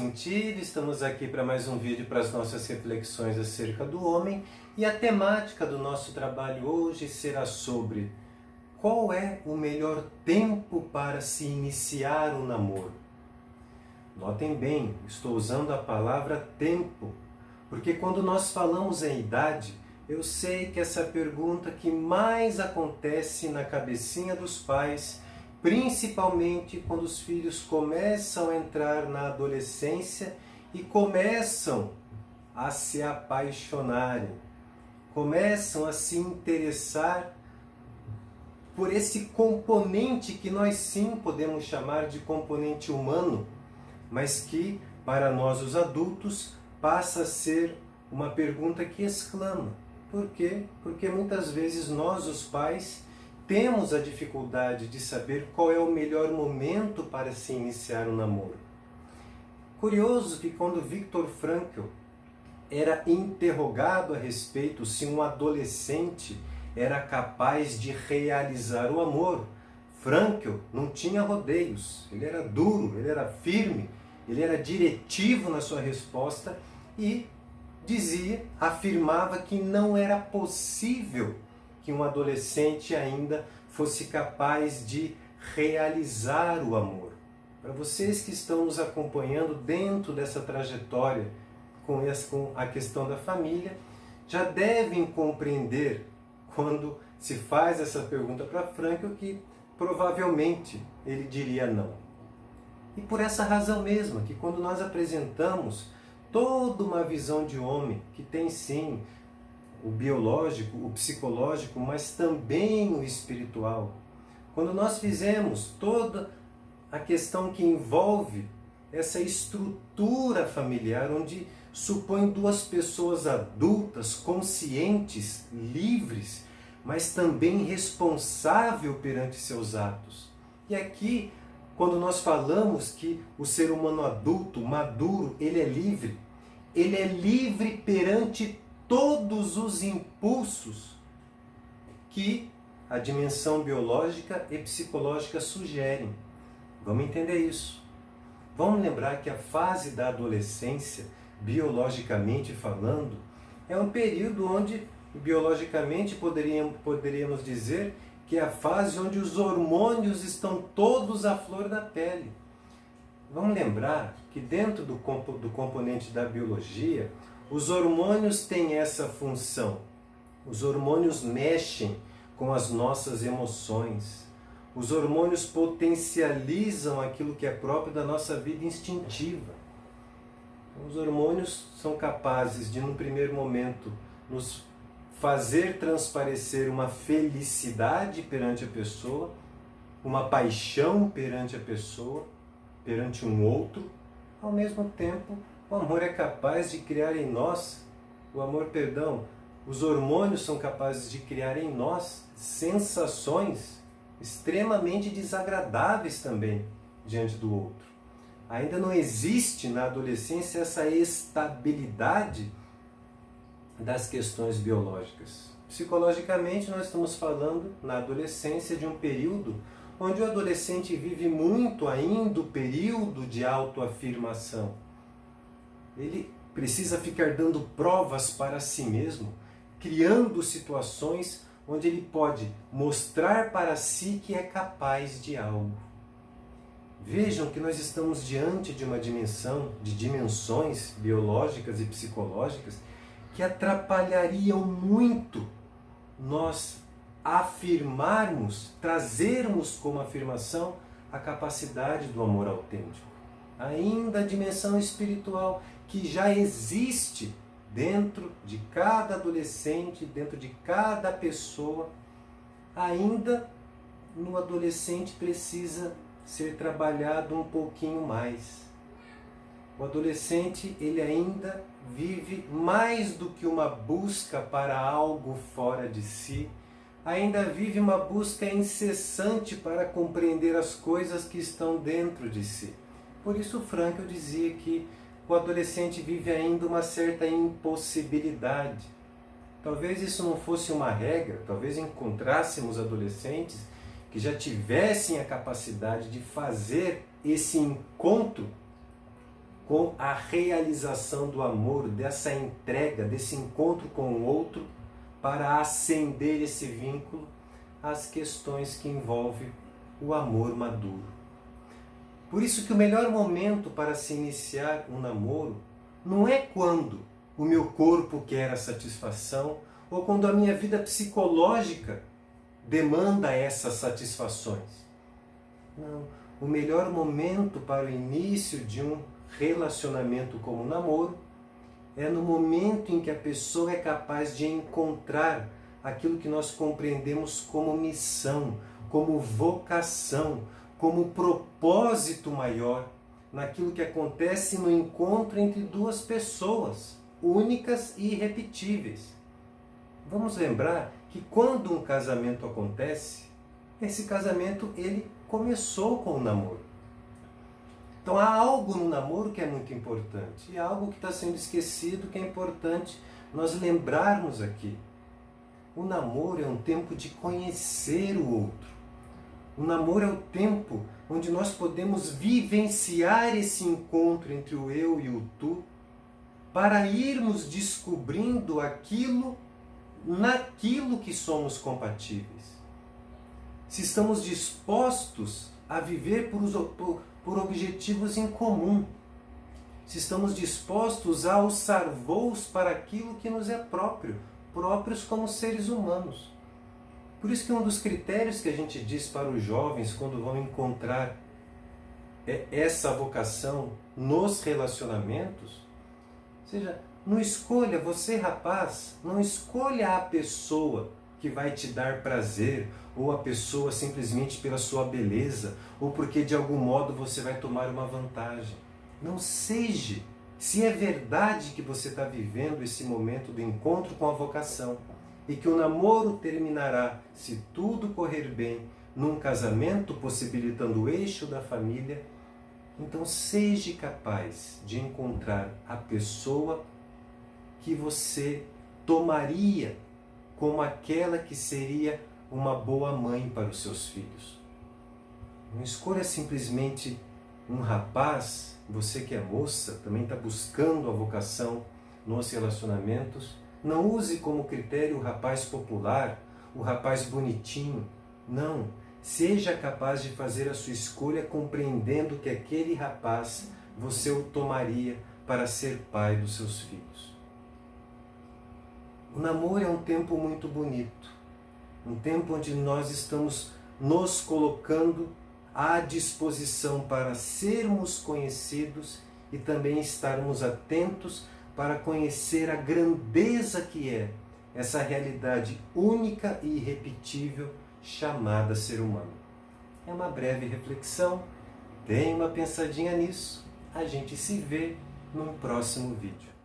sentido, estamos aqui para mais um vídeo para as nossas reflexões acerca do homem e a temática do nosso trabalho hoje será sobre qual é o melhor tempo para se iniciar um namoro. Notem bem, estou usando a palavra tempo, porque quando nós falamos em idade, eu sei que essa pergunta que mais acontece na cabecinha dos pais, principalmente quando os filhos começam a entrar na adolescência e começam a se apaixonarem, começam a se interessar por esse componente que nós sim podemos chamar de componente humano, mas que para nós os adultos passa a ser uma pergunta que exclama. Por quê? Porque muitas vezes nós, os pais, temos a dificuldade de saber qual é o melhor momento para se iniciar um namoro. Curioso que quando Viktor Frankl era interrogado a respeito se um adolescente era capaz de realizar o amor, Frankl não tinha rodeios, ele era duro, ele era firme, ele era diretivo na sua resposta e afirmava que não era possível que um adolescente ainda fosse capaz de realizar o amor. Para vocês que estão nos acompanhando dentro dessa trajetória com a questão da família, já devem compreender quando se faz essa pergunta para Frankl que provavelmente ele diria não. E por essa razão mesma, que quando nós apresentamos toda uma visão de homem, que tem sim o biológico, o psicológico, mas também o espiritual. Quando nós fizemos toda a questão que envolve essa estrutura familiar, onde supõe duas pessoas adultas, conscientes, livres, mas também responsável perante seus atos. E aqui, quando nós falamos que o ser humano adulto, maduro, ele é livre perante todos os impulsos que a dimensão biológica e psicológica sugerem. Vamos entender isso. Vamos lembrar que a fase da adolescência, biologicamente falando, é um período onde, biologicamente, poderíamos dizer que é a fase onde os hormônios estão todos à flor da pele. Vamos lembrar que dentro do componente da biologia, os hormônios têm essa função. Os hormônios mexem com as nossas emoções. Os hormônios potencializam aquilo que é próprio da nossa vida instintiva. Os hormônios são capazes de, num primeiro momento, nos fazer transparecer uma felicidade perante a pessoa, uma paixão perante a pessoa, perante um outro. Ao mesmo tempo, o amor é capaz de criar em nós, os hormônios são capazes de criar em nós sensações extremamente desagradáveis também diante do outro. Ainda não existe na adolescência essa estabilidade das questões biológicas. Psicologicamente, nós estamos falando na adolescência de um período onde o adolescente vive muito ainda o período de autoafirmação. Ele precisa ficar dando provas para si mesmo, criando situações onde ele pode mostrar para si que é capaz de algo. Vejam que nós estamos diante de uma dimensões biológicas e psicológicas que atrapalhariam muito nós afirmarmos, trazermos como afirmação a capacidade do amor autêntico. Ainda a dimensão espiritual que já existe dentro de cada adolescente, dentro de cada pessoa, ainda no adolescente precisa ser trabalhado um pouquinho mais. O adolescente, ele ainda vive mais do que uma busca para algo fora de si, ainda vive uma busca incessante para compreender as coisas que estão dentro de si. Por isso Frankl dizia que o adolescente vive ainda uma certa impossibilidade. Talvez isso não fosse uma regra, talvez encontrássemos adolescentes que já tivessem a capacidade de fazer esse encontro com a realização do amor, dessa entrega, desse encontro com o outro, para acender esse vínculo às questões que envolvem o amor maduro. Por isso que o melhor momento para se iniciar um namoro não é quando o meu corpo quer a satisfação ou quando a minha vida psicológica demanda essas satisfações. Não, o melhor momento para o início de um relacionamento como um namoro é no momento em que a pessoa é capaz de encontrar aquilo que nós compreendemos como missão, como vocação, como propósito maior naquilo que acontece no encontro entre duas pessoas, únicas e irrepetíveis. Vamos lembrar que quando um casamento acontece, esse casamento ele começou com o namoro. Então há algo no namoro que é muito importante, e algo que está sendo esquecido que é importante nós lembrarmos aqui. O namoro é um tempo de conhecer o outro. O namoro é o tempo onde nós podemos vivenciar esse encontro entre o eu e o tu, para irmos descobrindo naquilo que somos compatíveis. Se estamos dispostos a viver por objetivos em comum, se estamos dispostos a alçar voos para aquilo que nos é próprios como seres humanos. Por isso que um dos critérios que a gente diz para os jovens quando vão encontrar essa vocação nos relacionamentos, ou seja, não escolha, você rapaz, não escolha a pessoa que vai te dar prazer, ou a pessoa simplesmente pela sua beleza, ou porque de algum modo você vai tomar uma vantagem. Não seja, se é verdade que você está vivendo esse momento do encontro com a vocação, e que o namoro terminará, se tudo correr bem, num casamento possibilitando o eixo da família, então seja capaz de encontrar a pessoa que você tomaria como aquela que seria uma boa mãe para os seus filhos. Não escolha simplesmente um rapaz, você que é moça, também está buscando a vocação nos relacionamentos. Não use como critério o rapaz popular, o rapaz bonitinho. Não, seja capaz de fazer a sua escolha compreendendo que aquele rapaz você o tomaria para ser pai dos seus filhos. O namoro é um tempo muito bonito, um tempo onde nós estamos nos colocando à disposição para sermos conhecidos e também estarmos atentos para conhecer a grandeza que é essa realidade única e irrepetível chamada ser humano. É uma breve reflexão, dê uma pensadinha nisso, a gente se vê num próximo vídeo.